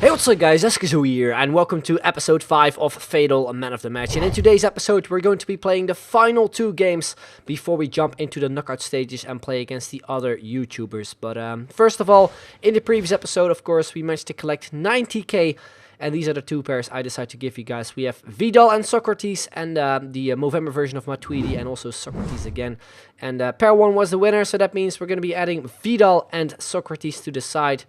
Hey, what's up guys, Eskizo here, and welcome to episode 5 of Fatal Man of the Match. And in today's episode, we're going to be playing the final 2 games before we jump into the knockout stages and play against the other YouTubers. But first of all, in the previous episode, of course, we managed to collect 90k. And these are the 2 pairs I decided to give you guys. We have Vidal and Socrates, and the Movember version of Matuidi, and also Socrates again. And pair 1 was the winner, so that means we're going to be adding Vidal and Socrates to the side.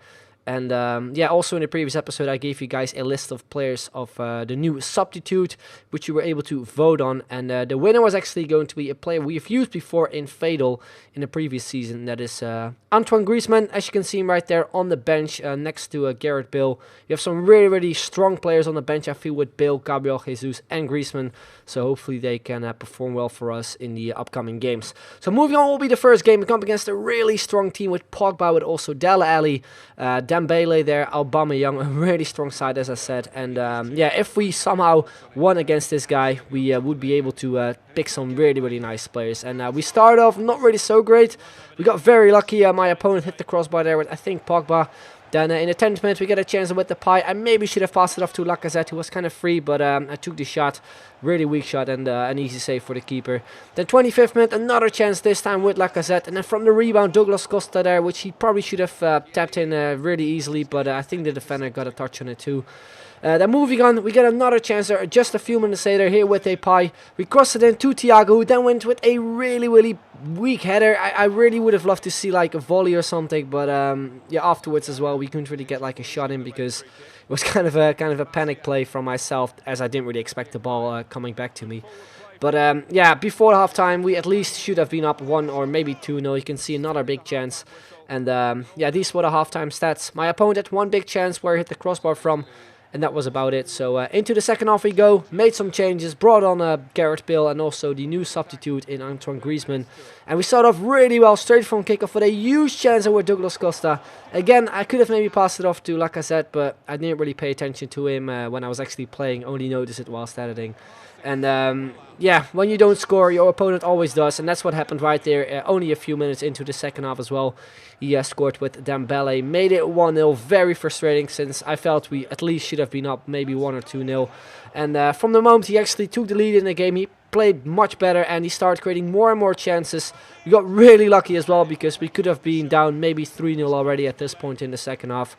And yeah, also in the previous episode I gave you guys a list of players of the new substitute, which you were able to vote on. And the winner was actually going to be a player we have used before in Fatal in the previous season. That is Antoine Griezmann, as you can see him right there on the bench next to Gareth Bale. You have some really strong players on the bench, I feel, with Bale, Gabriel Jesus and Griezmann. So hopefully they can perform well for us in the upcoming games. So moving on will be the first game. We come up against a really strong team with Pogba, with also Dele Alli, Dembele there, Aubameyang, a really strong side, as I said. And yeah, if we somehow won against this guy, we would be able to pick some really nice players. And we started off not really so great. We got very lucky. My opponent hit the crossbar there with, I think, Pogba. Then in the 10th minute, we get a chance with the pie. I maybe should have passed it off to Lacazette, who was kind of free, but I took the shot. Really weak shot and an easy save for the keeper. Then 25th minute, another chance, this time with Lacazette. And then from the rebound, Douglas Costa there, which he probably should have tapped in really easily, but I think the defender got a touch on it too. Then moving on, we get another chance there just a few minutes later here with a pie. We crossed it in to Thiago, who then went with a really weak header. I really would have loved to see like a volley or something, but yeah, afterwards as well we couldn't really get like a shot in because it was kind of a panic play from myself, as I didn't really expect the ball coming back to me. But yeah, before halftime we at least should have been up 1 or maybe 2-0. You can see another big chance. And yeah, these were the halftime stats. My opponent had 1 big chance where he hit the crossbar from, and that was about it. So into the second half we go, made some changes, brought on Gareth Bale and also the new substitute in Antoine Griezmann. And we started off really well, straight from kickoff with a huge chance with Douglas Costa. Again, I could have maybe passed it off to Lacazette, but I didn't really pay attention to him when I was actually playing, only noticed it whilst editing. And yeah, when you don't score, your opponent always does, and that's what happened right there. Only a few minutes into the second half as well, he scored with Dembele, made it 1-0. Very frustrating, since I felt we at least should have been up maybe 1 or 2-0. And from the moment he actually took the lead in the game, he played much better and he started creating more and more chances. We got really lucky as well, because we could have been down maybe 3-0 already at this point in the second half.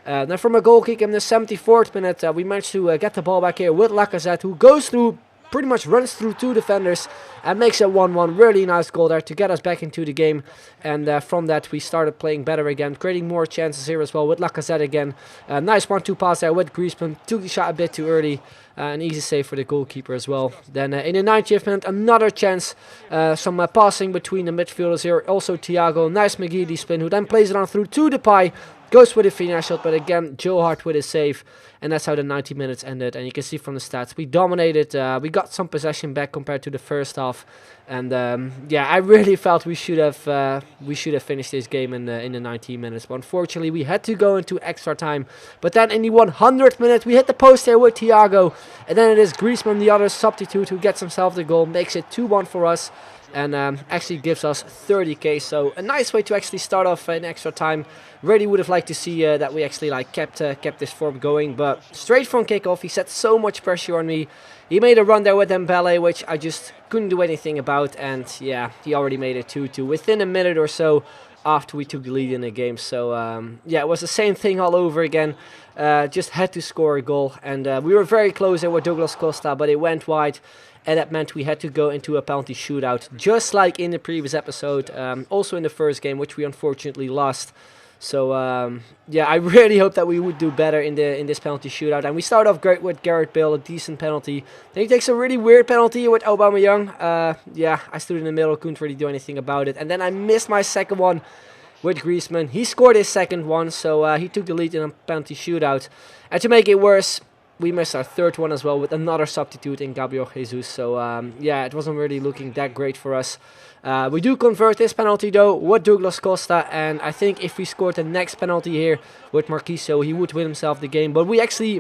Then from a goal kick in the 74th minute, we managed to get the ball back here with Lacazette, who goes through, pretty much runs through 2 defenders and makes it 1-1. Really nice goal there to get us back into the game. And from that we started playing better again, creating more chances here as well with Lacazette again. Nice 1-2 pass there with Griezmann, took the shot a bit too early. An easy save for the goalkeeper as well. Then in the 90th minute, another chance. Some passing between the midfielders here. Also Thiago, nice McGeady spin, who then plays it on through to Depay. Goes with a finesse shot, but again, Joe Hart with his save. And that's how the 90 minutes ended. And you can see from the stats, we dominated. We got some possession back compared to the first half. And yeah, I really felt we should have finished this game in the 90 minutes. But unfortunately, we had to go into extra time. But then in the 100th minute, we hit the post here with Thiago. And then it is Griezmann, the other substitute, who gets himself the goal. Makes it 2-1 for us. And actually gives us 30k, so a nice way to actually start off in extra time. Really would have liked to see that we actually kept this form going, but straight from kickoff he set so much pressure on me. He made a run there with Dembele, which I just couldn't do anything about, and yeah, he already made it 2-2 within a minute or so after we took the lead in the game. So yeah, it was the same thing all over again. Just had to score a goal, and we were very close there with Douglas Costa, but it went wide. And that meant we had to go into a penalty shootout, just like in the previous episode, also in the first game, which we unfortunately lost. So yeah, I really hope that we would do better in this penalty shootout. And we start off great with Gareth Bale, a decent penalty. Then he takes a really weird penalty with Aubameyang. Yeah, I stood in the middle, couldn't really do anything about it. And then I missed my second one with Griezmann. He scored his second one, so he took the lead in a penalty shootout. And to make it worse, we missed our third one as well with another substitute in Gabriel Jesus. So yeah, it wasn't really looking that great for us. We do convert this penalty though with Douglas Costa, and I think if we scored the next penalty here with Marquisio, he would win himself the game. But we actually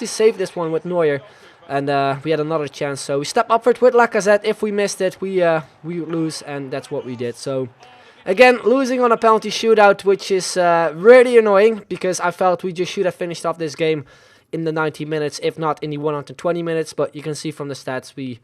saved this one with Neuer, and we had another chance. So we step upward with Lacazette. If we missed it, we would lose, and that's what we did. So Again, losing on a penalty shootout, which is really annoying because I felt we just should have finished off this game in the 90 minutes, if not in the 120 minutes. But you can see from the stats we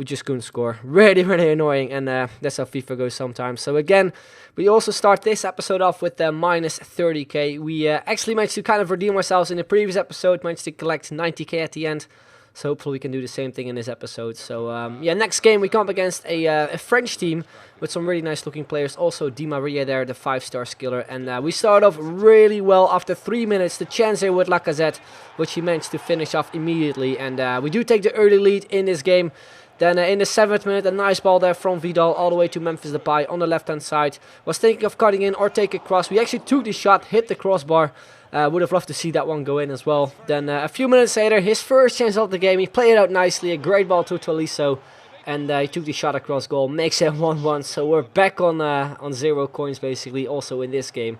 just couldn't score. Really, really annoying, and that's how FIFA goes sometimes. So again, we also start this episode off with minus 30k. We actually managed to kind of redeem ourselves in the previous episode, managed to collect 90k at the end. So hopefully we can do the same thing in this episode. So yeah, next game we come up against a French team with some really nice looking players. Also Di Maria there, the 5-star skiller. And we start off really well after 3 minutes. The chance here with Lacazette, which he managed to finish off immediately. And we do take the early lead in this game. Then in the 7th minute, a nice ball there from Vidal all the way to Memphis Depay on the left-hand side. Was thinking of cutting in or take a cross. We actually took the shot, hit the crossbar. Would have loved to see that one go in as well. Then a few minutes later, his first chance of the game. He played it out nicely. A great ball to Tolisso. And he took the shot across goal. Makes it 1-1. So we're back on 0 coins basically also in this game.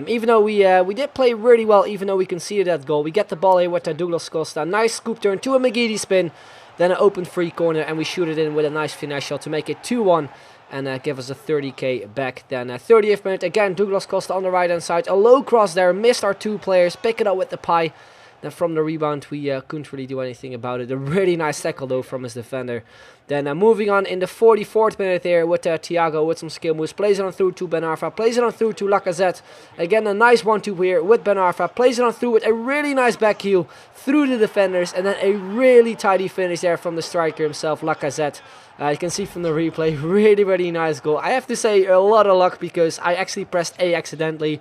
Even though we did play really well, even though we conceded that goal. We get the ball here with Douglas Costa. Nice scoop turn to a McGeady spin. Then an open free corner, and we shoot it in with a nice finesse shot to make it 2-1 and give us a 30k back. Then 30th minute, again, Douglas Costa on the right-hand side. A low cross there, missed our 2 players, pick it up with the pie. Then from the rebound, we couldn't really do anything about it. A really nice tackle, though, from his defender. Then moving on in the 44th minute here with Thiago with some skill moves. Plays it on through to Ben Arfa. Plays it on through to Lacazette. Again, a nice 1-2 here with Ben Arfa. Plays it on through with a really nice back heel through the defenders. And then a really tidy finish there from the striker himself, Lacazette. You can see from the replay, really, really nice goal. I have to say a lot of luck because I actually pressed A accidentally.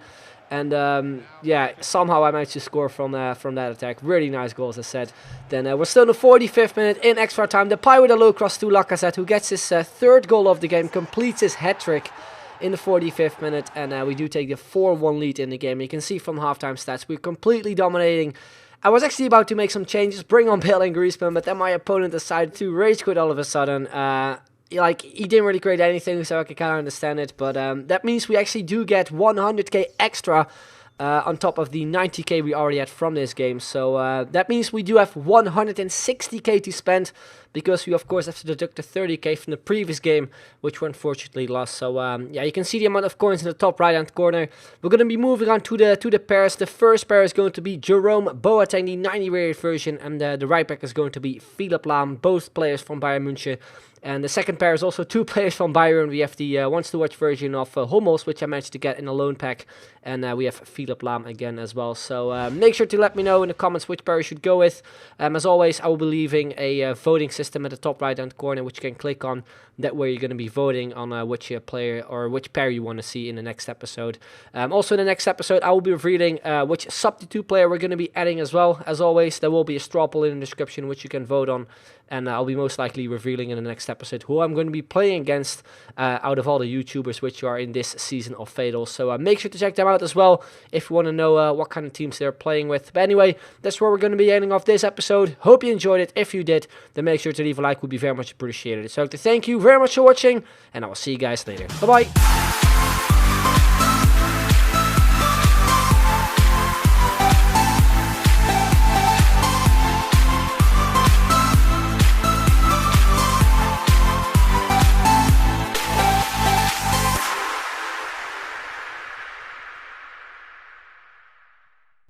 And yeah, somehow I managed to score from that attack. Really nice goal, as I said. Then we're still in the 45th minute in extra time. Depay with a low cross to Lacazette, who gets his 3rd goal of the game, completes his hat-trick in the 45th minute. And we do take the 4-1 lead in the game. You can see from halftime stats, we're completely dominating. I was actually about to make some changes, bring on Bale and Griezmann, but then my opponent decided to rage quit all of a sudden. Like, he didn't really create anything, so I can kind of understand it. But that means we actually do get 100k extra on top of the 90k we already had from this game. So that means we do have 160k to spend, because we of course have to deduct the 30k from the previous game, which we unfortunately lost. So yeah, you can see the amount of coins in the top right hand corner. We're going to be moving on to the pairs. The first pair is going to be Jerome Boateng, the 90 rated version, and the right back is going to be Philipp Lahm, both players from Bayern München. And the second pair is also 2 players from Bayern. We have the Wants to Watch version of Hummels, which I managed to get in a loan pack. And we have Philipp Lahm again as well. So make sure to let me know in the comments which pair you should go with. As always, I will be leaving a voting system at the top right hand corner, which you can click on. That way you're going to be voting on which player or which pair you want to see in the next episode. Also in the next episode, I will be revealing which substitute player we're going to be adding as well. As always, there will be a straw poll in the description, which you can vote on. And I'll be most likely revealing in the next episode who I'm going to be playing against out of all the YouTubers which are in this season of Fatal. So make sure to check them out as well if you want to know what kind of teams they're playing with. But anyway, that's where we're going to be ending off this episode. Hope you enjoyed it. If you did, then make sure to leave a like. Would be very much appreciated. So I'd like to thank you very much for watching, and I will see you guys later. Bye-bye.